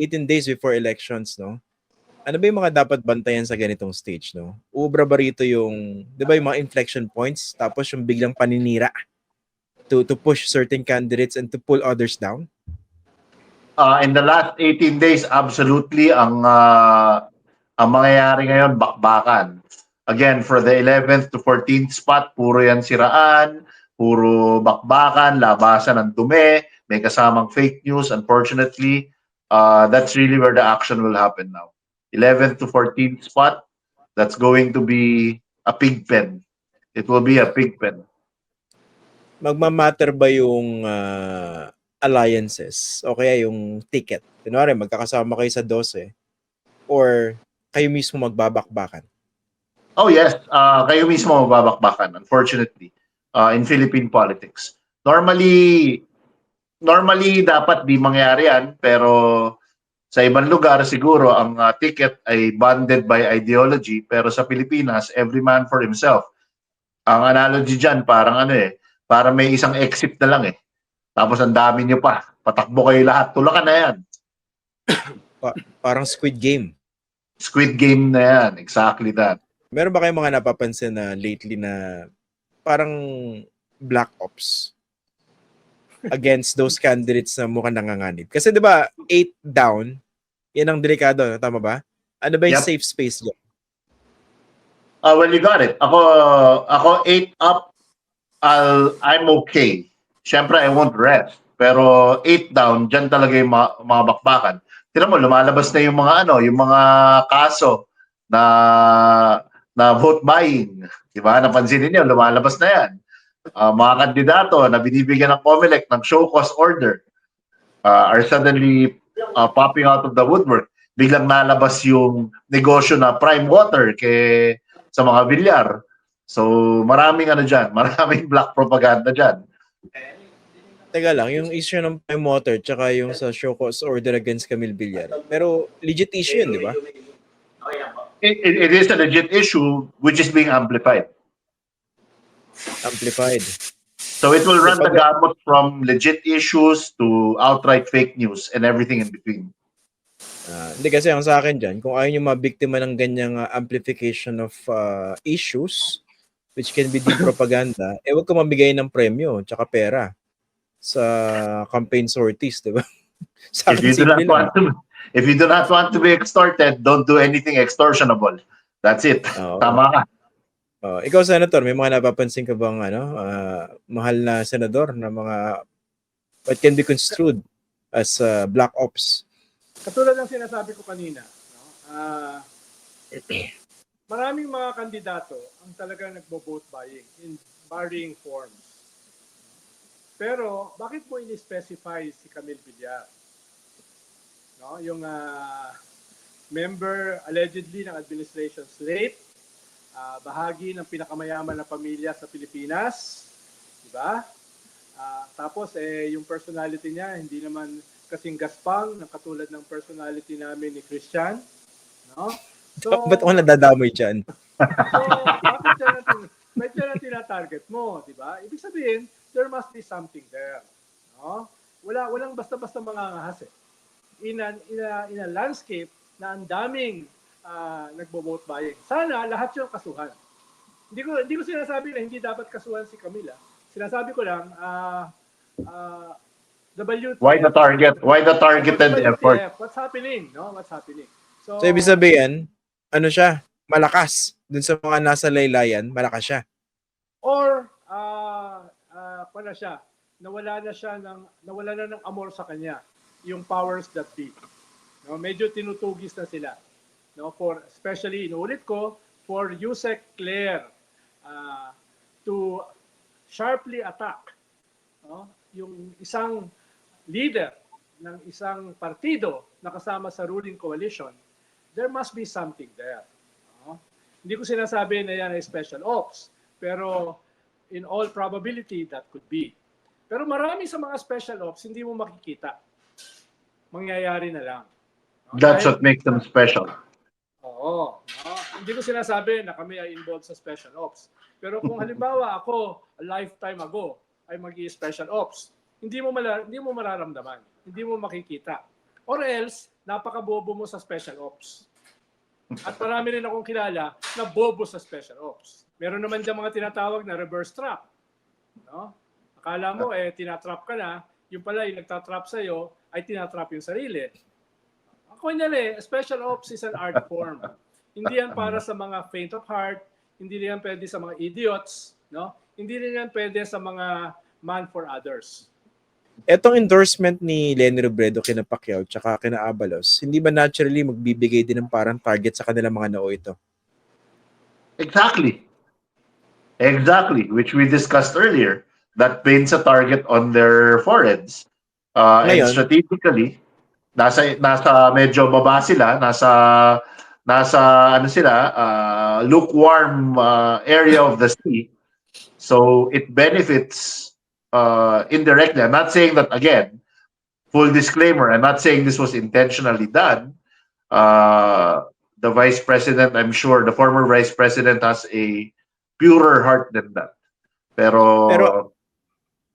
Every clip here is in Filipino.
18 days before elections, no? Ano ba yung mga dapat bantayan sa ganitong stage, no? Ubra ba rito yung, di ba yung mga inflection points, tapos yung biglang paninira to push certain candidates and to pull others down? In the last 18 days, absolutely, ang mangyayari ngayon, bakbakan. Again, for the 11th to 14th spot, puro yan siraan, puro bakbakan, labasan ng dumi, may kasamang fake news. Unfortunately, that's really where the action will happen now. 11th to 14th spot, that's going to be a pig pen. It will be a pig pen. Magmamatter ba yung alliances o kaya yung ticket? Kunwari, magkakasama kayo sa 12 or kayo mismo magbabakbakan? Oh yes, kayo mismo magbabakbakan, unfortunately, in Philippine politics. Normally dapat di mangyari yan, pero sa ibang lugar siguro ang ticket ay bonded by ideology, pero sa Pilipinas, every man for himself. Ang analogy dyan, parang parang may isang exit na lang eh. Tapos ang dami nyo pa, patakbo kayo lahat, tulakan na yan. Parang Squid Game. Squid Game na yan, exactly that. Meron ba kayong mga napapansin na lately na parang black ops against those candidates na mukhang nanganganib? Kasi 'di ba, 8 down, yan ang delikado, tama ba? Ano ba yung Yep. safe space dyan? Well, you got it. Ako 8 up, I'm okay. Siyempre, I won't rest. Pero 8 down, dyan talaga yung mga bakbakan. Tira mo, lumalabas na yung mga yung mga kaso na vote buying. Diba? Napansin niyo, lumalabas na yan. Mga kandidato na binibigyan ng COMELEC ng show cause order are suddenly popping out of the woodwork. Biglang nalabas yung negosyo na prime water sa mga bilyar. So maraming dyan, maraming black propaganda dyan. Teka lang, yung issue ng prime water tsaka yung sa show cause order against Camille Villar. Pero legit issue yun, di ba? It is a legit issue which is being amplified. Amplified. So it will run the gamut from legit issues to outright fake news and everything in between. Hindi kasi ang sa akin dyan, kung ayaw nyo mabiktima ng ganyang amplification of issues which can be deemed propaganda, wag ka mamigay ng premyo tsaka pera sa campaign sorties, di ba? Sa akin, simple lang. If you do not want to be extorted, don't do anything extortionable. That's it. Tama ka. Ikaw, Senator, may mga napapansin ka bang mahal na senador na mga what can be construed as black ops? Katulad ng sinasabi ko kanina, no? Maraming mga kandidato ang talagang nagbo-vote buying in varying forms. Pero bakit mo ini-specify si Camille Villar? No, yung member allegedly ng administration slate, bahagi ng pinakamayaman na pamilya sa Pilipinas, di ba? Tapos yung personality niya hindi naman kasing gaspang ng katulad ng personality namin ni Christian, no? So ba't ako nadadamay dyan? So bakit siya na tina-target mo, di ba? Ibig sabihin, there must be something there, no? Walang basta-basta mangangahas eh. In a landscape na ang daming nagbo-vote buying. Sana lahat yung kasuhan. Hindi ko sinasabi na hindi dapat kasuhan si Camila. Sinasabi ko lang Why the targeted effort? What's happening, no? What's happening? So ibig sabihin, ano siya? Malakas. Dun sa mga nasa laylayan, malakas siya. Or na siya, nawala na ng amor sa kanya yung powers that be. No, medyo tinutugis na sila. No, for especially inuulit ko for Yusek Claire to sharply attack yung isang leader ng isang partido na kasama sa ruling coalition. There must be something there. Hindi ko sinasabi na yan ay special ops, pero in all probability that could be. Pero marami sa mga special ops hindi mo makikita. Mangyayari na lang. That's what makes them special. Oo. Hindi ko sinasabi na kami ay involved sa special ops. Pero kung halimbawa ako, a lifetime ago, ay mag-i-special ops, hindi mo mararamdaman. Hindi mo makikita. Or else, napakabobo mo sa special ops. At marami rin akong kilala na bobo sa special ops. Meron naman dyan mga tinatawag na reverse trap. No? Akala mo, tinatrap ka na, yung pala, yung nagtatrap sa'yo, ay tinatrap yung sarili. Ako special ops is an art form. Hindi yan para sa mga faint of heart, hindi rin yan pwede sa mga idiots, no? Hindi rin yan pwede sa mga man for others. Etong endorsement ni Lenny Robredo kina Pacquiao tsaka kina Abalos, hindi ba naturally magbibigay din ng parang target sa kanilang mga noo ito? Exactly. Exactly, which we discussed earlier. That paints a target on their foreheads. And Ngayon, strategically, nasa medyo baba sila, nasa ano sila, lukewarm area of the sea. So it benefits indirectly. I'm not saying that, again, full disclaimer, I'm not saying this was intentionally done. The vice president, I'm sure, the former vice president has a purer heart than that. Pero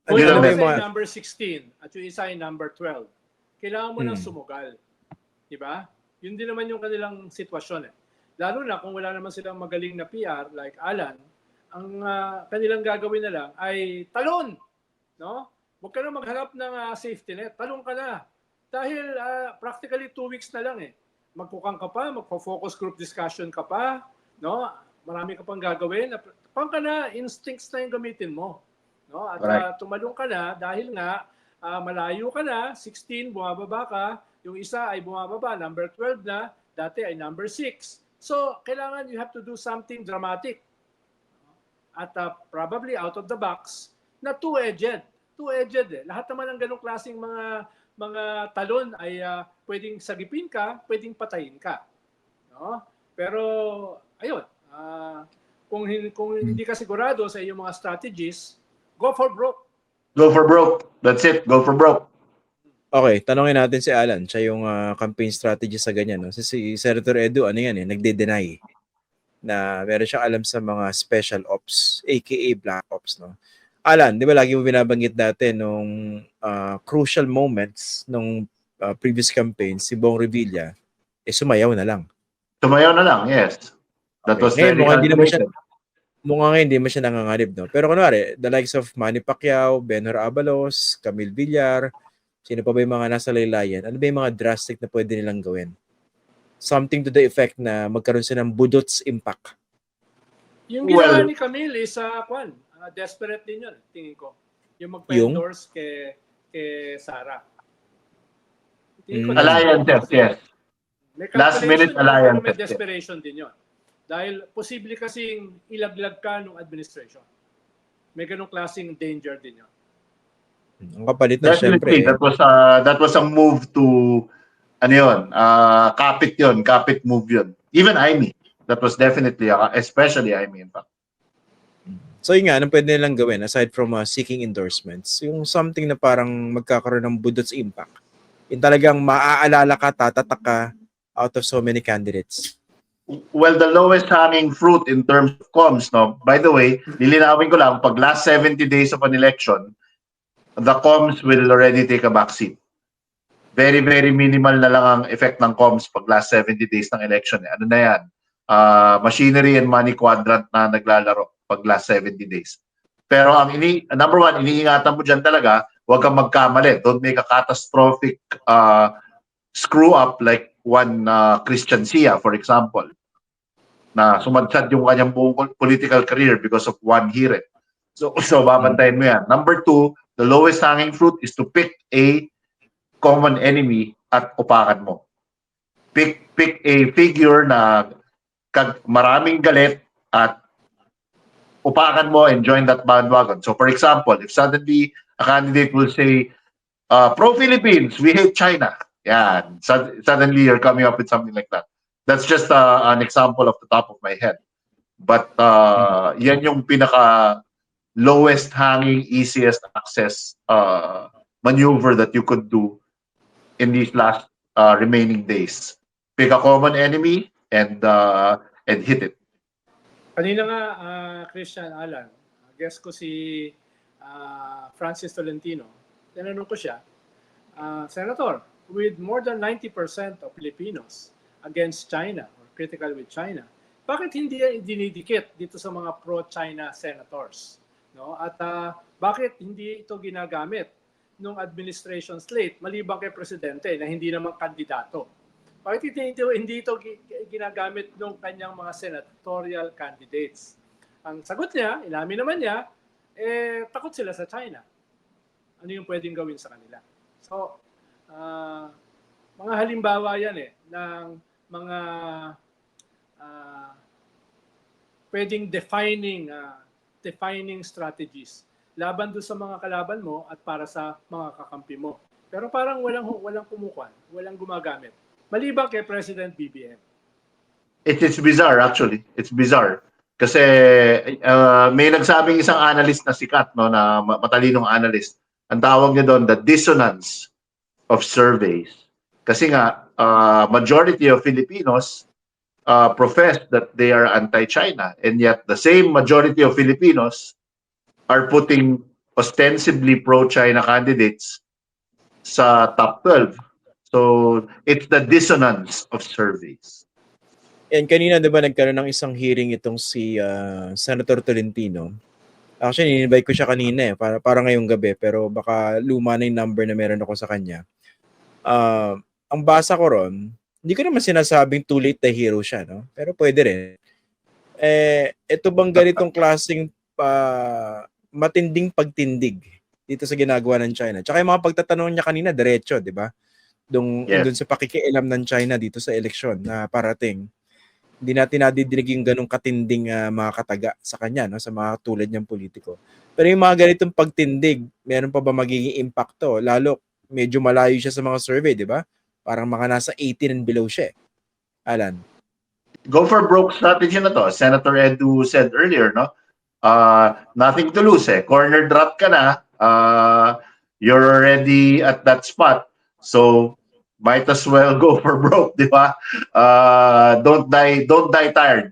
Kung Ano yung ba isa yung ay mga- number 16 at yung isa ay number 12, kailangan mo nang sumugal. Diba? Yun din naman yung kanilang sitwasyon. Lalo na kung wala naman silang magaling na PR like Alan, ang kanilang gagawin na lang ay talon. No? Huwag ka na maghanap ng safety net. Talon ka na. Dahil practically 2 weeks na lang Magkukang ka pa, magpo-focus group discussion ka pa, no? Marami ka pang gagawin. Pang ka na, instincts na yung gamitin mo. No? At tumalong ka na dahil nga malayo ka na, 16, bumababa ka, yung isa ay bumababa, number 12 na, dati ay number 6. So, kailangan you have to do something dramatic. At probably out of the box, na two-edged. Two-edged Lahat naman ng ganong klaseng mga talon ay pwedeng sagipin ka, pwedeng patayin ka. No? Pero, ayun, kung hindi ka sigurado sa iyong mga strategies, go for broke. go for broke. That's it. Go for broke. okay, tanongin natin si Alan. Siya yung campaign strategy sa ganyan. No? Si Senator Edu, ano yan nagde-deny na meron siyang alam sa mga special ops, aka black ops. No? Alan, di ba lagi mo binabanggit dati nung crucial moments nung previous campaign, si Bong Revilla, sumayaw na lang. Tumayo na lang, yes. That was Ngayon, very mukhang hindi naman siya, calculated. hindi mo siya nanganganib, no? Pero kunwari, the likes of Manny Pacquiao, Benhur Abalos, Camille Villar, sino pa ba yung mga nasa laylayan? Ano ba yung mga drastic na pwede nilang gawin? Something to the effect na magkaroon sila ng budots impact. Yung ginawa ni Camille is desperate din yun, tingin ko. Yung magpa-endorse kay Sara. Tingin ko Alliances, yes. May Last minute calculation alliances, may desperation din yun. Dahil posible kasing ilaglag ka ng administration. May ganong klaseng danger din yun. Ang kapalit na Definitely, syempre. that was a move to kapit move yun. Even Aimee, that was definitely especially Aimee, in fact. So yun nga, anong pwede nilang gawin aside from seeking endorsements? Yung something na parang magkakaroon ng budots impact. Yung talagang maaalala ka, tatatak ka out of so many candidates. Well, the lowest hanging fruit in terms of comms, no? By the way, lilinawin ko lang, pag last 70 days of an election, the comms will already take a backseat. Very, very minimal na lang ang effect ng comms pag last 70 days ng election. Ano na yan? Machinery and money quadrant na naglalaro pag last 70 days. Pero ang number one, iniingatan mo dyan talaga, huwag kang magkamali. Don't make a catastrophic screw up like one Christian Sia, for example, na sumadsad yung kanyang buong political career because of one hearing. So babantayin mo yan. Number two, the lowest hanging fruit is to pick a common enemy at upakan mo. Pick a figure na maraming galit at upakan mo and join that bandwagon. So for example, if suddenly a candidate will say, pro-Philippines, we hate China. Yeah, suddenly you're coming up with something like that. That's just an example off the top of my head. But yan yung pinaka lowest hanging, easiest access maneuver that you could do in these last remaining days. Pick a common enemy and hit it. Kanina nga, Christian Alan, guess ko si Francis Tolentino. Tinanong ko siya, Senator, with more than 90% of Filipinos against China or critical with China, bakit hindi dinidikit dito sa mga pro-China senators? No? At bakit hindi ito ginagamit nung administration slate maliban kay presidente na hindi naman kandidato? Bakit hindi ito ginagamit nung kanyang mga senatorial candidates? Ang sagot niya, inamin naman niya, takot sila sa China. Ano yung pwedeng gawin sa kanila? So, mga halimbawa yan ng mga pwedeng defining strategies laban doon sa mga kalaban mo at para sa mga kakampi mo. Pero parang walang kumukuha, walang gumagamit. Maliban kay President BBM. It's bizarre actually. It's bizarre. Kasi may nagsabing isang analyst na sikat, no, na matalinong analyst. Ang tawag niya doon, the dissonance of surveys. Kasi nga, majority of Filipinos profess that they are anti-China. And yet, the same majority of Filipinos are putting ostensibly pro-China candidates sa top 12. So, it's the dissonance of surveys. And kanina, di ba, nagkaroon ng isang hearing itong si Senator Tolentino. Actually, in-invite ko siya kanina para ngayong gabi, pero baka luma na yung number na meron ako sa kanya. Ang basa ko ron, hindi ko naman sinasabing too late na hero siya, no? Pero pwede rin. Ito bang ganitong klaseng matinding pagtindig dito sa ginagawa ng China? Tsaka yung mga pagtatanong niya kanina, diretso, di ba? Doon sa pakikialam ng China dito sa eleksyon na parating. Hindi natin nadidinig yung ganong katinding mga kataga sa kanya, no? Sa mga tulad niyang politiko. Pero yung mga ganitong pagtindig, meron pa ba magiging impacto? Lalo, medyo malayo siya sa mga survey, di ba? Parang mga nasa 18 and below siya. Alan? Go for broke strategy na to. Senator Edu said earlier, no? Nothing to lose Corner drop ka na. You're already at that spot. So, might as well go for broke, di ba? Don't die tired.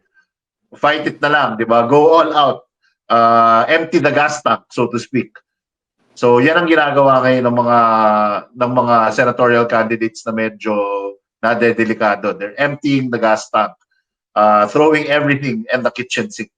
Fight it na lang, di ba? Go all out. Empty the gas tank, so to speak. So, yan ang ginagawa ngayon ng mga senatorial candidates na medyo nadedelikado. They're emptying the gas tank, throwing everything in the kitchen sink.